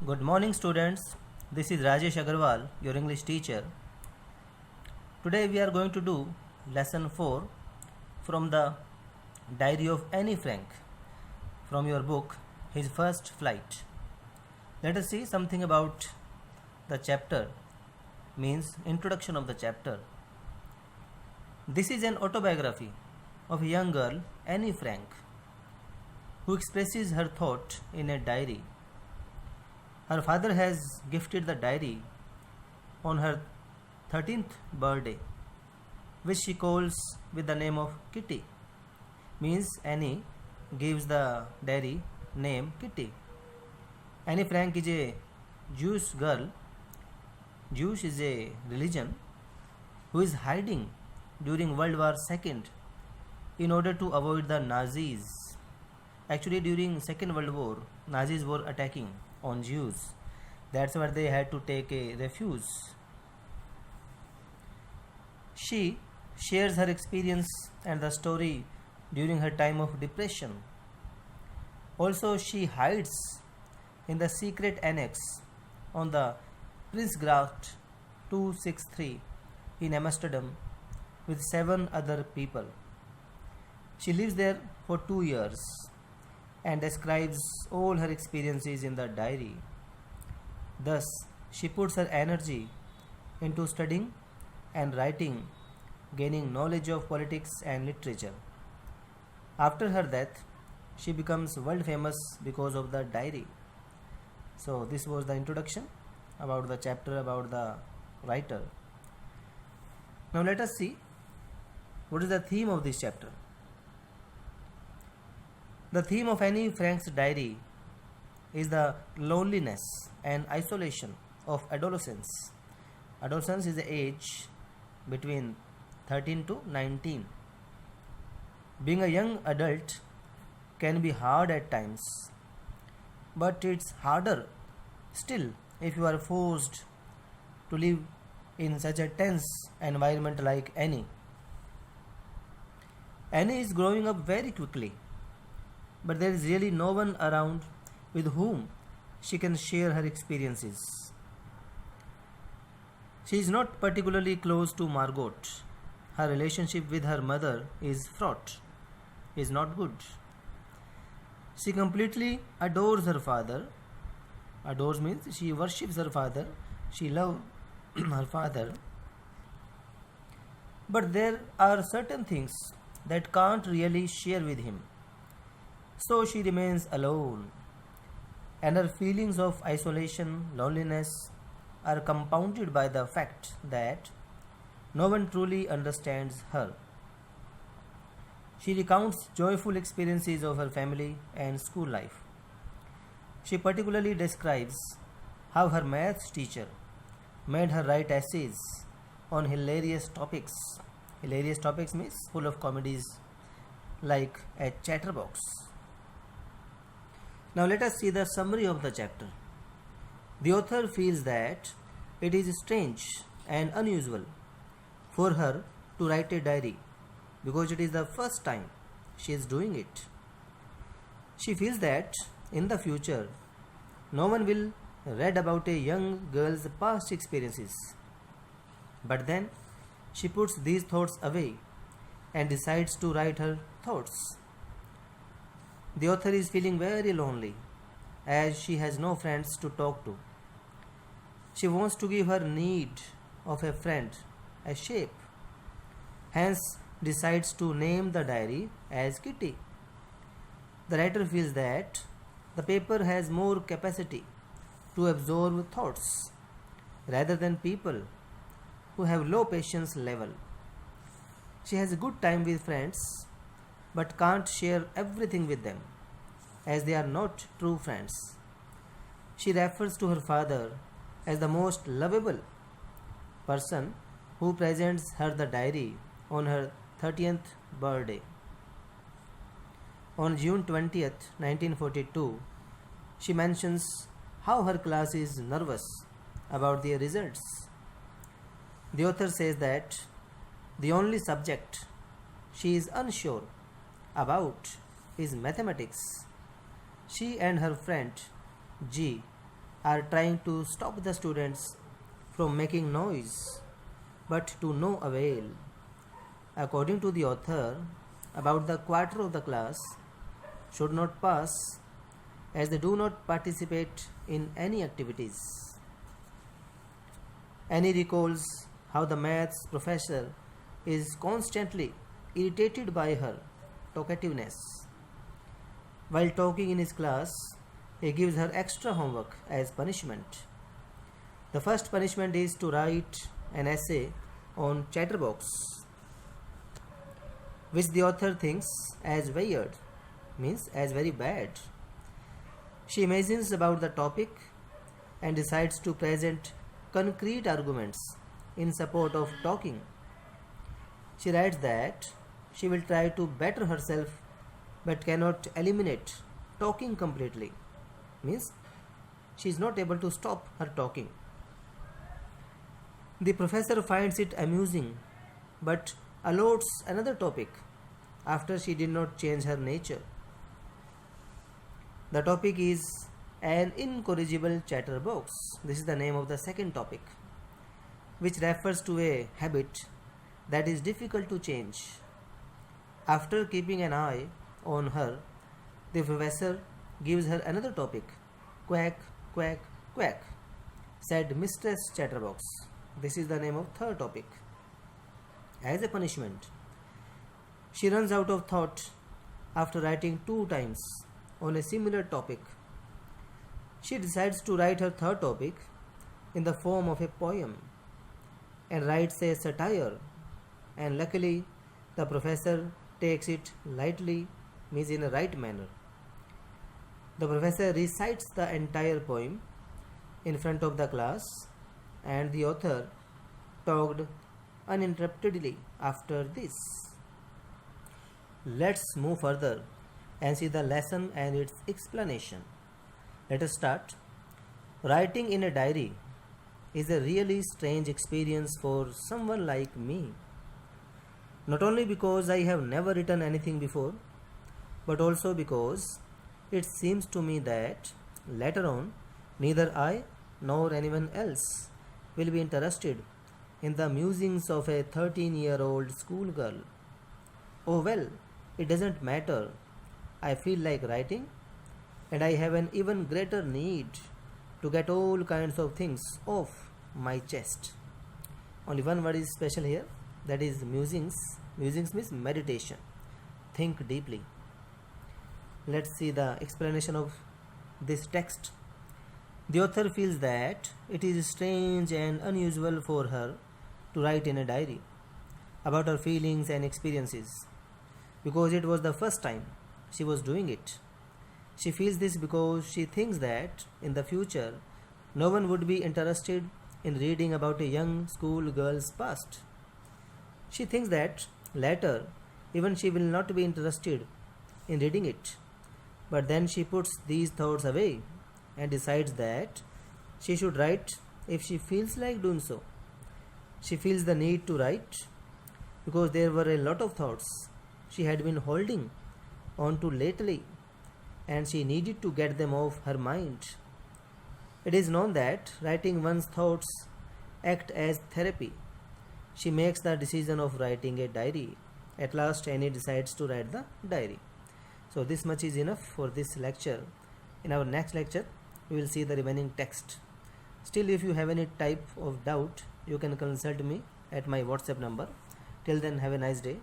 Good morning, students. This is Rajesh Agarwal, your English teacher. Today we are going to do lesson 4 from the Diary of Annie Frank from your book His First Flight. Let us see something about the chapter, means introduction of the chapter. This is an autobiography of a young girl, Annie Frank, who expresses her thought in a diary. Her father has gifted the diary on her 13th birthday, which she calls with the name of Kitty. Means Annie gives the diary name Kitty. Annie Frank is a Jewish girl. Jewish is a religion who is hiding during World War II in order to avoid the Nazis. Actually, during Second World War, Nazis were attacking on Jews. That's why they had to take a refuge. She shares her experience and the story during her time of depression. Also, she hides in the secret annex on the Prinsgracht 263 in Amsterdam with 7 other people. She lives there for 2 years and describes all her experiences in the diary. Thus, she puts her energy into studying and writing, gaining knowledge of politics and literature. After her death, she becomes world famous because of the diary. So, this was the introduction about the chapter about the writer. Now, let us see what is the theme of this chapter. The theme of Annie Frank's diary is the loneliness and isolation of adolescence. Adolescence is the age between 13 to 19. Being a young adult can be hard at times, but it's harder still if you are forced to live in such a tense environment like Annie. Annie is growing up very quickly, but there is really no one around with whom she can share her experiences. She is not particularly close to Margot. Her relationship with her mother is fraught, is not good. She completely adores her father. Adores means she worships her father, she loves her father. But there are certain things that can't really share with him. So she remains alone, and her feelings of isolation, loneliness are compounded by the fact that no one truly understands her. She recounts joyful experiences of her family and school life. She particularly describes how her maths teacher made her write essays on hilarious topics. Hilarious topics means full of comedies like a chatterbox. Now let us see the summary of the chapter. The author feels that it is strange and unusual for her to write a diary because it is the first time she is doing it. She feels that in the future no one will read about a young girl's past experiences. But then she puts these thoughts away and decides to write her thoughts. The author is feeling very lonely as she has no friends to talk to. She wants to give her need of a friend a shape, hence decides to name the diary as Kitty. The writer feels that the paper has more capacity to absorb thoughts rather than people who have low patience level. She has a good time with friends but can't share everything with them as they are not true friends. She refers to her father as the most lovable person who presents her the diary on her 30th birthday. On June 20th, 1942, she mentions how her class is nervous about their results. The author says that the only subject she is unsure about is mathematics. She and her friend G are trying to stop the students from making noise, but to no avail. According to the author, about the quarter of the class should not pass as they do not participate in any activities. Annie recalls how the maths professor is constantly irritated by her talkativeness. While talking in his class, he gives her extra homework as punishment. The first punishment is to write an essay on chatterbox, which the author thinks as weird, means as very bad. She imagines about the topic and decides to present concrete arguments in support of talking. She writes that she will try to better herself but cannot eliminate talking completely, means she is not able to stop her talking. The professor finds it amusing but allots another topic after she did not change her nature. The topic is an incorrigible chatterbox. This is the name of the second topic, which refers to a habit that is difficult to change. After keeping an eye on her, the professor gives her another topic. Quack, quack, quack, said Mistress Chatterbox. This is the name of third topic. As a punishment, she runs out of thought after writing 2 times on a similar topic. She decides to write her third topic in the form of a poem and writes a satire, and luckily the professor takes it lightly, means in a right manner. The professor recites the entire poem in front of the class, and the author talked uninterruptedly after this. Let's move further and see the lesson and its explanation. Let us start. Writing in a diary is a really strange experience for someone like me. Not only because I have never written anything before, but also because it seems to me that later on neither I nor anyone else will be interested in the musings of a 13-year-old schoolgirl. Oh well, it doesn't matter. I feel like writing, and I have an even greater need to get all kinds of things off my chest. Only one word is special here, that is musings. Musings means meditation. Think deeply. Let's see the explanation of this text. The author feels that it is strange and unusual for her to write in a diary about her feelings and experiences because it was the first time she was doing it. She feels this because she thinks that in the future no one would be interested in reading about a young schoolgirl's past. She thinks that later even she will not be interested in reading it. But then she puts these thoughts away and decides that she should write if she feels like doing so. She feels the need to write because there were a lot of thoughts she had been holding on to lately, and she needed to get them off her mind. It is known that writing one's thoughts act as therapy. She makes the decision of writing a diary. At last Annie decides to write the diary. So this much is enough for this lecture. In our next lecture we will see the remaining text. Still, if you have any type of doubt, you can consult me at my WhatsApp number. Till then, have a nice day.